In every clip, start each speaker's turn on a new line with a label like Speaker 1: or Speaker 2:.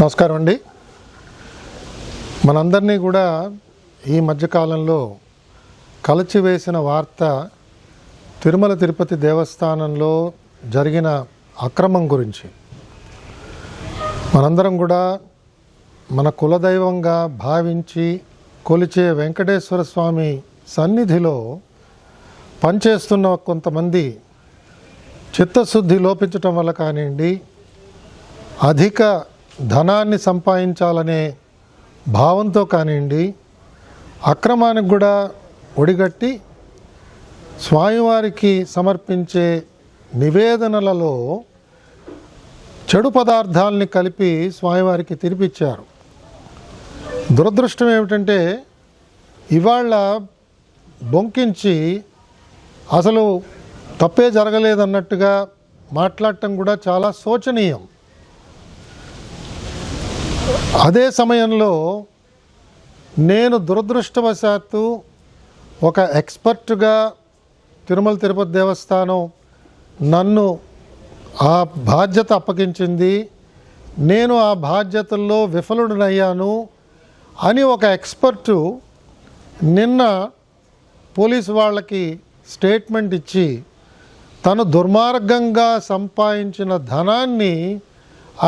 Speaker 1: నమస్కారం అండి. మనందరినీ కూడా ఈ మధ్యకాలంలో కలిచివేసిన వార్త తిరుమల తిరుపతి దేవస్థానంలో జరిగిన అక్రమం గురించి. మనందరం కూడా మన కులదైవంగా భావించి కొలిచే వెంకటేశ్వర స్వామి సన్నిధిలో పనిచేస్తున్న కొంతమంది చిత్తశుద్ధి లోపించటం వల్ల కానివ్వండి, అధిక ధనాన్ని సంపాదించాలనే భావంతో కానివ్వండి, అక్రమానికి కూడా ఒడిగట్టి స్వామివారికి సమర్పించే నివేదనలలో చెడు పదార్థాలని కలిపి స్వామివారికి తినిపించారు. దురదృష్టం ఏమిటంటే ఇవాళ బొంకించి అసలు తప్పే జరగలేదన్నట్టుగా మాట్లాడటం కూడా చాలా శోచనీయం. అదే సమయంలో నేను దురదృష్టవశాత్తు ఒక ఎక్స్పర్ట్గా తిరుమల తిరుపతి దేవస్థానం నన్ను ఆ బాధ్యత అప్పగించింది, నేను ఆ బాధ్యతల్లో విఫలుడనయ్యాను అని ఒక ఎక్స్పర్టు నిన్న పోలీసు వాళ్ళకి స్టేట్మెంట్ ఇచ్చి తను దుర్మార్గంగా సంపాదించిన ధనాన్ని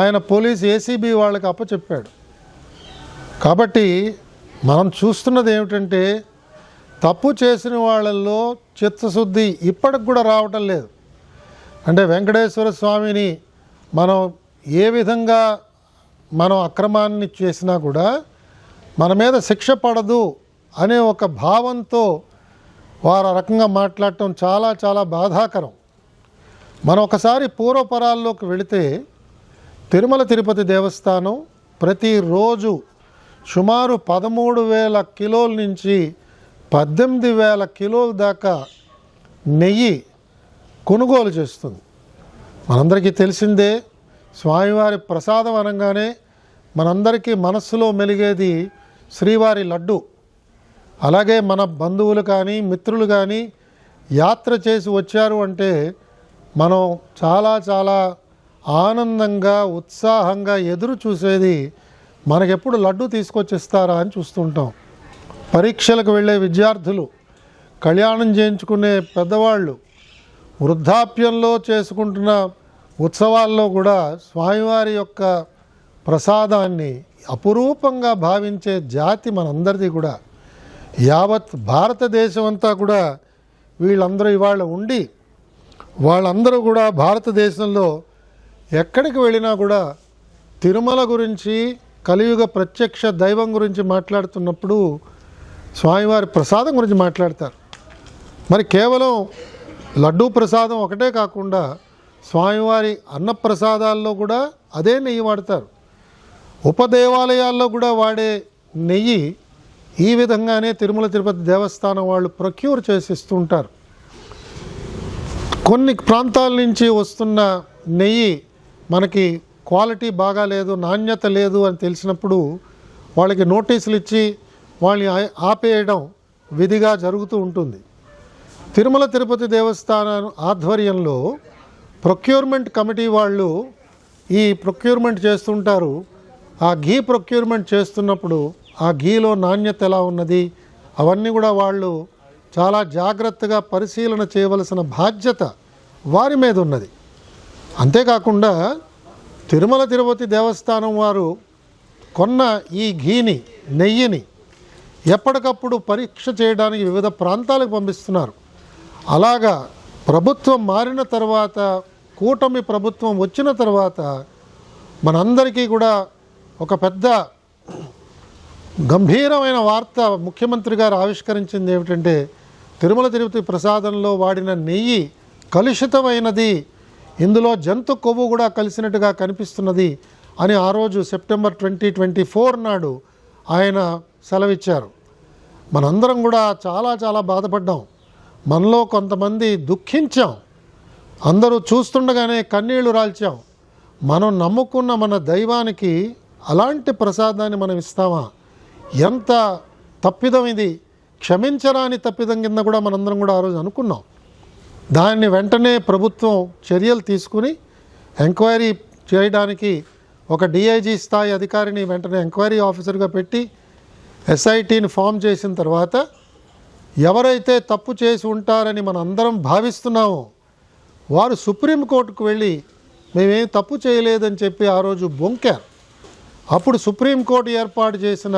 Speaker 1: ఆయన పోలీస్ ఏసీబీ వాళ్ళకి అప్పచెప్పాడు. కాబట్టి మనం చూస్తున్నది ఏమిటంటే తప్పు చేసిన వాళ్ళల్లో చిత్తశుద్ధి ఇప్పటికి కూడా రావటం లేదు. అంటే వెంకటేశ్వర స్వామిని మనం ఏ విధంగా మనం అక్రమాన్ని చేసినా కూడా మన మీద శిక్ష పడదు అనే ఒక భావంతో వారు ఆ రకంగా మాట్లాడటం చాలా చాలా బాధాకరం. మనం ఒకసారి పూర్వపరాల్లోకి వెళితే తిరుమల తిరుపతి దేవస్థానం ప్రతిరోజు సుమారు 13,000 కిలోల నుంచి 18,000 కిలోల దాకా నెయ్యి కొనుగోలు చేస్తుంది. మనందరికీ తెలిసిందే, స్వామివారి ప్రసాదం అనగానే మనందరికీ మనస్సులో మెలిగేది శ్రీవారి లడ్డు. అలాగే మన బంధువులు కానీ మిత్రులు కానీ యాత్ర చేసి వచ్చారు అంటే మనం చాలా చాలా ఆనందంగా ఉత్సాహంగా ఎదురు చూసేది మనకెప్పుడు లడ్డు తీసుకొచ్చిస్తారా అని చూస్తుంటాం. పరీక్షలకు వెళ్ళే విద్యార్థులు, కళ్యాణం చేయించుకునే పెద్దవాళ్ళు, వృద్ధాప్యంలో చేసుకుంటున్న ఉత్సవాల్లో కూడా స్వామివారి యొక్క ప్రసాదాన్ని అపురూపంగా భావించే జాతి మనందరిది కూడా. యావత్ భారతదేశం అంతా కూడా వీళ్ళందరూ ఇవాళ ఉండి వాళ్ళందరూ కూడా భారతదేశంలో ఎక్కడికి వెళ్ళినా కూడా తిరుమల గురించి, కలియుగ ప్రత్యక్ష దైవం గురించి మాట్లాడుతున్నప్పుడు స్వామివారి ప్రసాదం గురించి మాట్లాడతారు. మరి కేవలం లడ్డూ ప్రసాదం ఒకటే కాకుండా స్వామివారి అన్నప్రసాదాల్లో కూడా అదే నెయ్యి వాడతారు. ఉపదేవాలయాల్లో కూడా వాడే నెయ్యి ఈ విధంగానే తిరుమల తిరుపతి దేవస్థానం వాళ్ళు ప్రొక్యూర్ చేసి ఇస్తుంటారు. కొన్ని ప్రాంతాల నుంచి వస్తున్న నెయ్యి మనకి క్వాలిటీ బాగా లేదు, నాణ్యత లేదు అని తెలిసినప్పుడు వాళ్ళకి నోటీసులు ఇచ్చి వాళ్ళని ఆపేయడం విధిగా జరుగుతూ ఉంటుంది. తిరుమల తిరుపతి దేవస్థానం ఆధ్వర్యంలో ప్రొక్యూర్మెంట్ కమిటీ వాళ్ళు ఈ ప్రొక్యూర్మెంట్ చేస్తుంటారు. ఆ ఘీ ప్రొక్యూర్మెంట్ చేస్తున్నప్పుడు ఆ ఘీలో నాణ్యత ఎలా ఉన్నది అవన్నీ కూడా వాళ్ళు చాలా జాగ్రత్తగా పరిశీలన చేయవలసిన బాధ్యత వారి మీద ఉన్నది. అంతేకాకుండా తిరుమల తిరుపతి దేవస్థానం వారు కొన్న ఈ ఘీని, నెయ్యిని ఎప్పటికప్పుడు పరీక్ష చేయడానికి వివిధ ప్రాంతాలకు పంపిస్తున్నారు. అలాగా ప్రభుత్వం మారిన తర్వాత, కూటమి ప్రభుత్వం వచ్చిన తర్వాత మనందరికీ కూడా ఒక పెద్ద గంభీరమైన వార్త ముఖ్యమంత్రి గారు ఆవిష్కరించింది ఏమిటంటే తిరుమల తిరుపతి ప్రసాదంలో వాడిన నెయ్యి కలుషితమైనది, ఇందులో జంతు కొవ్వు కూడా కలిసినట్టుగా కనిపిస్తున్నది అని ఆ రోజు సెప్టెంబర్ 2024 నాడు ఆయన సెలవిచ్చారు. మనందరం కూడా చాలా చాలా బాధపడ్డాం. మనలో కొంతమంది దుఃఖించాం. అందరూ చూస్తుండగానే కన్నీళ్లు రాల్చాం. మనం నమ్ముకున్న మన దైవానికి అలాంటి ప్రసాదాన్ని మనం ఇస్తామా? ఎంత తప్పిదం ఇది! క్షమించరాని తప్పిదం కింద కూడా మనందరం కూడా ఆ రోజు అనుకున్నాం. దాన్ని వెంటనే ప్రభుత్వం చర్యలు తీసుకుని ఎంక్వైరీ చేయడానికి ఒక డిఐజీ స్థాయి అధికారిని వెంటనే ఎంక్వైరీ ఆఫీసర్గా పెట్టి ఎస్ఐటీని ఫామ్ చేసిన తర్వాత ఎవరైతే తప్పు చేసి ఉంటారని మనం అందరం భావిస్తున్నామో వారు సుప్రీంకోర్టుకు వెళ్ళి మేమేం తప్పు చేయలేదని చెప్పి ఆ రోజు బొంకారు. అప్పుడు సుప్రీంకోర్టు ఏర్పాటు చేసిన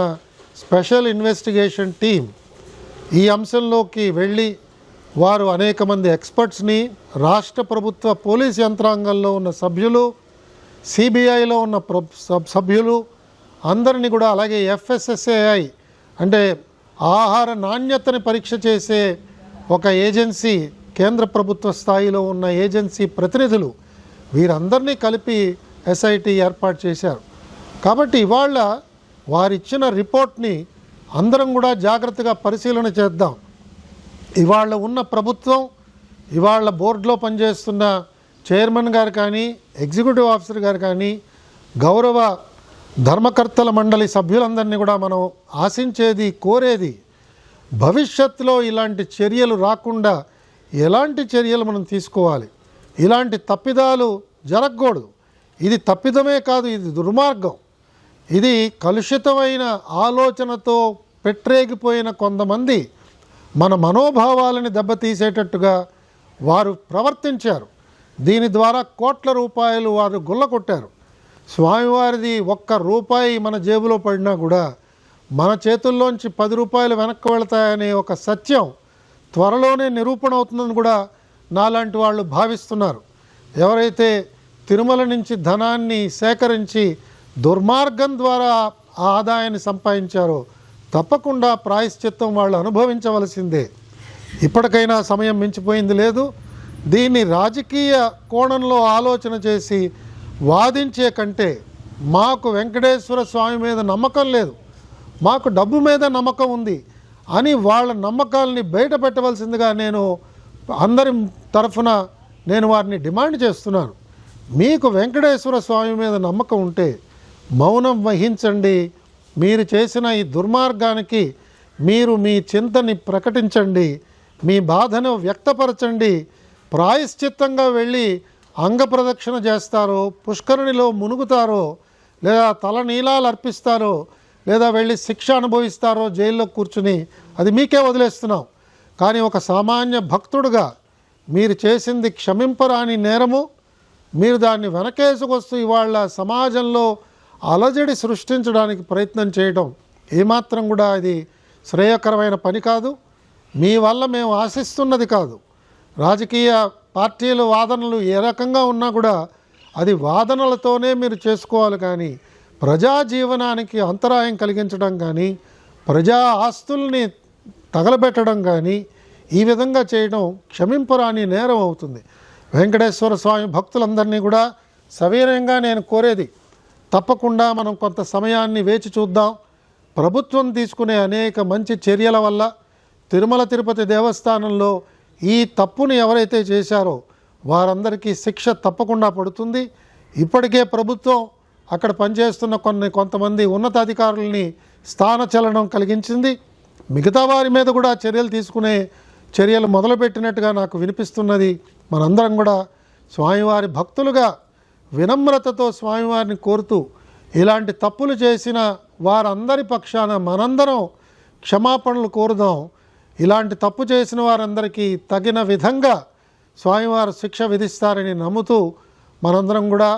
Speaker 1: స్పెషల్ ఇన్వెస్టిగేషన్ టీం ఈ అంశంలోకి వెళ్ళి వారు అనేక మంది ఎక్స్పర్ట్స్ని, రాష్ట్ర ప్రభుత్వ పోలీస్ యంత్రాంగంలో ఉన్న సభ్యులు, సిబిఐలో ఉన్న సభ్యులు అందరినీ కూడా, అలాగే ఎఫ్ఎస్ఎస్ఏఐ అంటే ఆహార నాణ్యతని పరీక్ష చేసే ఒక ఏజెన్సీ, కేంద్ర ప్రభుత్వ స్థాయిలో ఉన్న ఏజెన్సీ ప్రతినిధులు, వీరందరినీ కలిపి ఎస్ఐటి ఏర్పాటు చేశారు. కాబట్టి ఇవాళ వారిచ్చిన రిపోర్ట్ని అందరం కూడా జాగ్రత్తగా పరిశీలన చేద్దాం. ఇవాళ ఉన్న ప్రభుత్వం, ఇవాళ బోర్డులో పనిచేస్తున్న చైర్మన్ గారు కానీ, ఎగ్జిక్యూటివ్ ఆఫీసర్ గారు కానీ, గౌరవ ధర్మకర్తల మండలి సభ్యులందరినీ కూడా మనం ఆశించేది, కోరేది, భవిష్యత్తులో ఇలాంటి చర్యలు రాకుండా ఎలాంటి చర్యలు మనం తీసుకోవాలి. ఇలాంటి తప్పిదాలు జరగకూడదు. ఇది తప్పిదమే కాదు, ఇది దుర్మార్గం. ఇది కలుషితమైన ఆలోచనతో పెట్టరేగిపోయిన కొంతమంది మన మనోభావాలని దెబ్బతీసేటట్టుగా వారు ప్రవర్తించారు. దీని ద్వారా కోట్ల రూపాయలు వారు గుల్లకొట్టారు. స్వామివారిది ఒక్క రూపాయి మన జేబులో పడినా కూడా మన చేతుల్లోంచి 10 రూపాయలు వెనక్కి వెళతాయనే ఒక సత్యం త్వరలోనే నిరూపణ అవుతుందని కూడా నాలాంటి వాళ్ళు భావిస్తున్నారు. ఎవరైతే తిరుమల నుంచి ధనాన్ని సేకరించి దుర్మార్గం ద్వారా ఆ ఆదాయాన్ని సంపాదించారో తప్పకుండా ప్రాయశ్చిత్తం వాళ్ళు అనుభవించవలసిందే. ఇప్పటికైనా సమయం మించిపోయింది లేదు. దీన్ని రాజకీయ కోణంలో ఆలోచన చేసి వాదించే కంటే మాకు వెంకటేశ్వర స్వామి మీద నమ్మకం లేదు, మాకు డబ్బు మీద నమ్మకం ఉంది అని వాళ్ళ నమ్మకాలని బయట పెట్టవలసిందిగా నేను అందరి తరఫున నేను వారిని డిమాండ్ చేస్తున్నాను. మీకు వెంకటేశ్వర స్వామి మీద నమ్మకం ఉంటే మౌనం వహించండి. మీరు చేసిన ఈ దుర్మార్గానికి మీరు మీ చింతని ప్రకటించండి, మీ బాధను వ్యక్తపరచండి. ప్రాయశ్చిత్తంగా వెళ్ళి అంగప్రదక్షిణ చేస్తారో, పుష్కరిణిలో మునుగుతారో, లేదా తల నీలాలు అర్పిస్తారో, లేదా వెళ్ళి శిక్ష అనుభవిస్తారో జైల్లో కూర్చుని, అది మీకే వదిలేస్తున్నాం. కానీ ఒక సామాన్య భక్తుడుగా మీరు చేసింది క్షమింపరాని నేరము. మీరు దాన్ని వెనకేసుకొస్తూ ఇవాళ సమాజంలో అలజడి సృష్టించడానికి ప్రయత్నం చేయడం ఏమాత్రం కూడా ఇది శ్రేయకరమైన పని కాదు. మీ వల్ల మేము ఆశిస్తున్నది కాదు. రాజకీయ పార్టీల వాదనలు ఏ రకంగా ఉన్నా కూడా అది వాదనలతోనే మీరు చేసుకోవాలి. కానీ ప్రజా జీవనానికి అంతరాయం కలిగించడం కానీ, ప్రజా ఆస్తుల్ని తగలబెట్టడం కానీ ఈ విధంగా చేయడం క్షమింపరాని నేరం అవుతుంది. వెంకటేశ్వర స్వామి భక్తులందరినీ కూడా సవినయంగా నేను కోరేది, తప్పకుండా మనం కొంత సమయాన్ని వేచి చూద్దాం. ప్రభుత్వం తీసుకునే అనేక మంచి చర్యల వల్ల తిరుమల తిరుపతి దేవస్థానంలో ఈ తప్పుని ఎవరైతే చేశారో వారందరికీ శిక్ష తప్పకుండా పడుతుంది. ఇప్పటికే ప్రభుత్వం అక్కడ పనిచేస్తున్న కొంతమంది ఉన్నతాధికారుల్ని స్థానచలనం కలిగించింది. మిగతా వారి మీద కూడా చర్యలు మొదలుపెట్టినట్టుగా నాకు వినిపిస్తున్నది. మనందరం కూడా స్వామివారి భక్తులుగా వినమ్రతతో స్వామివారిని కోరుతూ ఇలాంటి తప్పులు చేసిన వారందరి పక్షాన మనందరం క్షమాపణలు కోరుదాం. ఇలాంటి తప్పు చేసిన వారందరికీ తగిన విధంగా స్వామివారు శిక్ష విధిస్తారని నమ్ముతూ మనందరం కూడా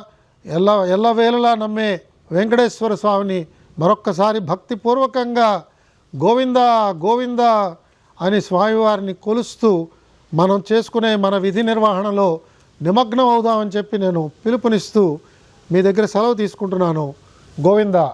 Speaker 1: ఎల్లవేళలా నమ్మే వెంకటేశ్వర స్వామిని మరొక్కసారి భక్తిపూర్వకంగా గోవిందా గోవిందా అని స్వామివారిని కొలుస్తూ మనం చేసుకునే మన విధి నిర్వహణలో నిమగ్నం అవుదామని చెప్పి నేను పిలుపునిస్తూ మీ దగ్గర సెలవు తీసుకుంటున్నాను. గోవిందా.